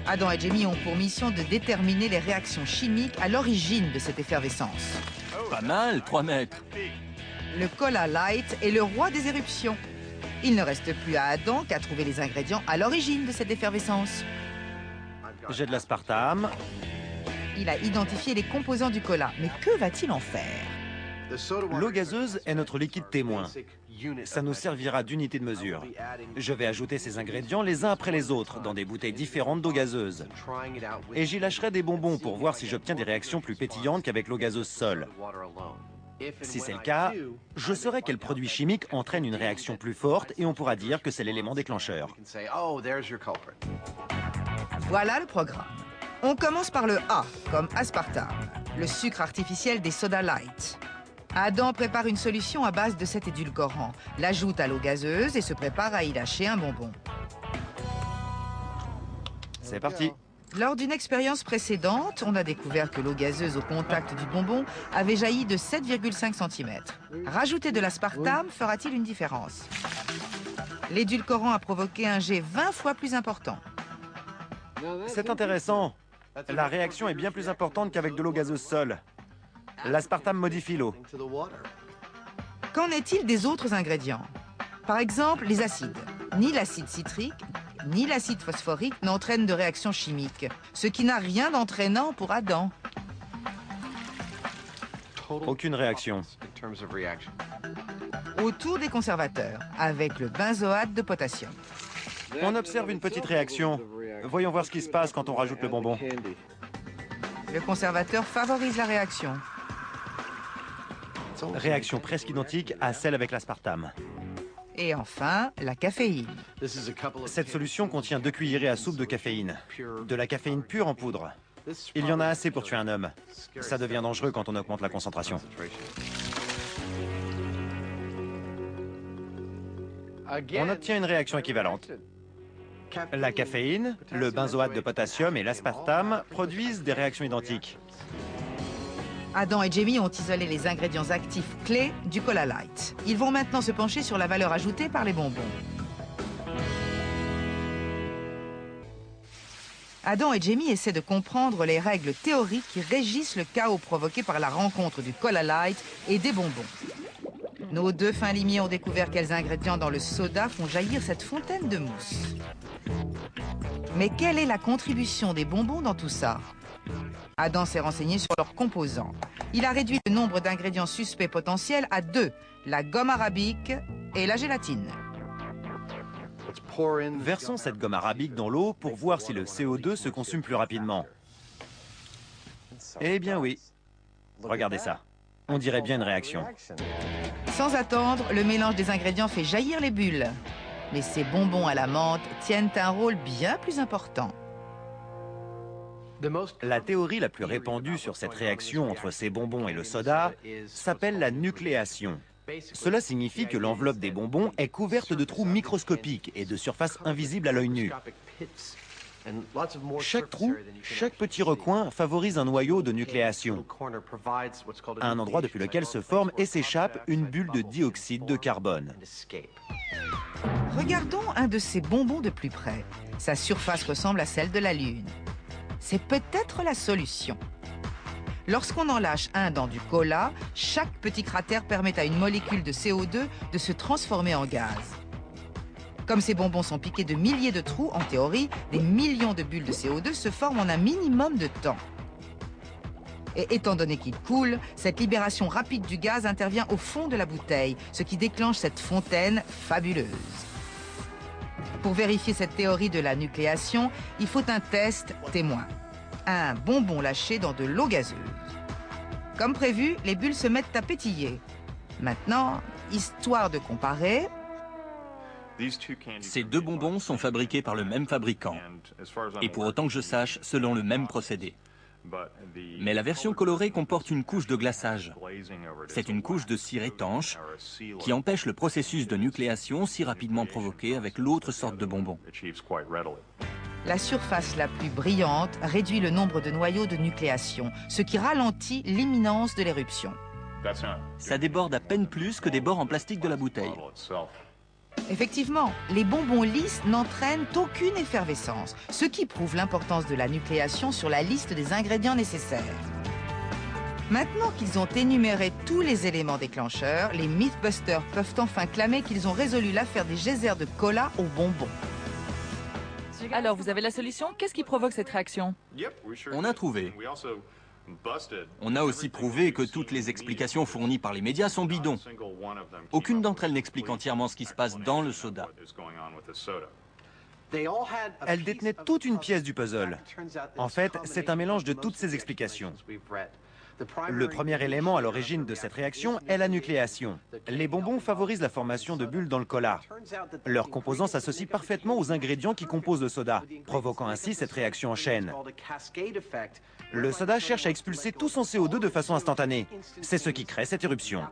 Adam et Jamie ont pour mission de déterminer les réactions chimiques à l'origine de cette effervescence. Pas mal, 3 mètres. Le Cola Light est le roi des éruptions. Il ne reste plus à Adam qu'à trouver les ingrédients à l'origine de cette effervescence. J'ai de l'aspartame. Il a identifié les composants du cola, mais que va-t-il en faire? L'eau gazeuse est notre liquide témoin. Ça nous servira d'unité de mesure. Je vais ajouter ces ingrédients les uns après les autres dans des bouteilles différentes d'eau gazeuse. Et j'y lâcherai des bonbons pour voir si j'obtiens des réactions plus pétillantes qu'avec l'eau gazeuse seule. Si c'est le cas, je saurai quel produit chimique entraîne une réaction plus forte et on pourra dire que c'est l'élément déclencheur. Voilà le programme. On commence par le A, comme aspartame, le sucre artificiel des soda light. Adam prépare une solution à base de cet édulcorant, l'ajoute à l'eau gazeuse et se prépare à y lâcher un bonbon. C'est parti. Lors d'une expérience précédente, on a découvert que l'eau gazeuse au contact du bonbon avait jailli de 7,5 cm. Rajouter de l'aspartame fera-t-il une différence? L'édulcorant a provoqué un jet 20 fois plus important. C'est intéressant. La réaction est bien plus importante qu'avec de l'eau gazeuse seule. L'aspartame modifie l'eau. Qu'en est-il des autres ingrédients? Par exemple, les acides. Ni l'acide citrique, ni l'acide phosphorique n'entraînent de réaction chimique, ce qui n'a rien d'entraînant pour Adam. Aucune réaction. Autour des conservateurs, avec le benzoate de potassium. On observe une petite réaction. Voyons voir ce qui se passe quand on rajoute le bonbon. Le conservateur favorise la réaction. Réaction presque identique à celle avec l'aspartame. Et enfin, la caféine. Cette solution contient 2 cuillerées à soupe de caféine. De la caféine pure en poudre. Il y en a assez pour tuer un homme. Ça devient dangereux quand on augmente la concentration. On obtient une réaction équivalente. La caféine, le benzoate de potassium et l'aspartame produisent des réactions identiques. Adam et Jamie ont isolé les ingrédients actifs clés du Cola Light. Ils vont maintenant se pencher sur la valeur ajoutée par les bonbons. Adam et Jamie essaient de comprendre les règles théoriques qui régissent le chaos provoqué par la rencontre du Cola Light et des bonbons. Nos deux fins limiers ont découvert quels ingrédients dans le soda font jaillir cette fontaine de mousse. Mais quelle est la contribution des bonbons dans tout ça? Adam s'est renseigné sur leurs composants. Il a réduit le nombre d'ingrédients suspects potentiels à 2, la gomme arabique et la gélatine. Versons cette gomme arabique dans l'eau pour voir si le CO2 se consume plus rapidement. Eh bien oui. Regardez ça. On dirait bien une réaction. Sans attendre, le mélange des ingrédients fait jaillir les bulles. Mais ces bonbons à la menthe tiennent un rôle bien plus important. La théorie la plus répandue sur cette réaction entre ces bonbons et le soda s'appelle la nucléation. Cela signifie que l'enveloppe des bonbons est couverte de trous microscopiques et de surfaces invisibles à l'œil nu. Chaque trou, chaque petit recoin favorise un noyau de nucléation, un endroit depuis lequel se forme et s'échappe une bulle de dioxyde de carbone. Regardons un de ces bonbons de plus près. Sa surface ressemble à celle de la Lune. C'est peut-être la solution. Lorsqu'on en lâche un dans du cola, chaque petit cratère permet à une molécule de CO2 de se transformer en gaz. Comme ces bonbons sont piqués de milliers de trous, en théorie, des millions de bulles de CO2 se forment en un minimum de temps. Et étant donné qu'il coule, cette libération rapide du gaz intervient au fond de la bouteille, ce qui déclenche cette fontaine fabuleuse. Pour vérifier cette théorie de la nucléation, il faut un test témoin. Un bonbon lâché dans de l'eau gazeuse. Comme prévu, les bulles se mettent à pétiller. Maintenant, histoire de comparer... Ces 2 bonbons sont fabriqués par le même fabricant. Et pour autant que je sache, selon le même procédé. Mais la version colorée comporte une couche de glaçage. C'est une couche de cire étanche qui empêche le processus de nucléation si rapidement provoqué avec l'autre sorte de bonbon. La surface la plus brillante réduit le nombre de noyaux de nucléation, ce qui ralentit l'imminence de l'éruption. Ça déborde à peine plus que des bords en plastique de la bouteille. Effectivement, les bonbons lisses n'entraînent aucune effervescence, ce qui prouve l'importance de la nucléation sur la liste des ingrédients nécessaires. Maintenant qu'ils ont énuméré tous les éléments déclencheurs, les Mythbusters peuvent enfin clamer qu'ils ont résolu l'affaire des geysers de cola aux bonbons. Alors, vous avez la solution? Qu'est-ce qui provoque cette réaction? On a trouvé. On a aussi prouvé que toutes les explications fournies par les médias sont bidons. Aucune d'entre elles n'explique entièrement ce qui se passe dans le soda. Elles détenaient toute une pièce du puzzle. En fait, c'est un mélange de toutes ces explications. Le premier élément à l'origine de cette réaction est la nucléation. Les bonbons favorisent la formation de bulles dans le cola. Leurs composants s'associent parfaitement aux ingrédients qui composent le soda, provoquant ainsi cette réaction en chaîne. Le soda cherche à expulser tout son CO2 de façon instantanée. C'est ce qui crée cette éruption.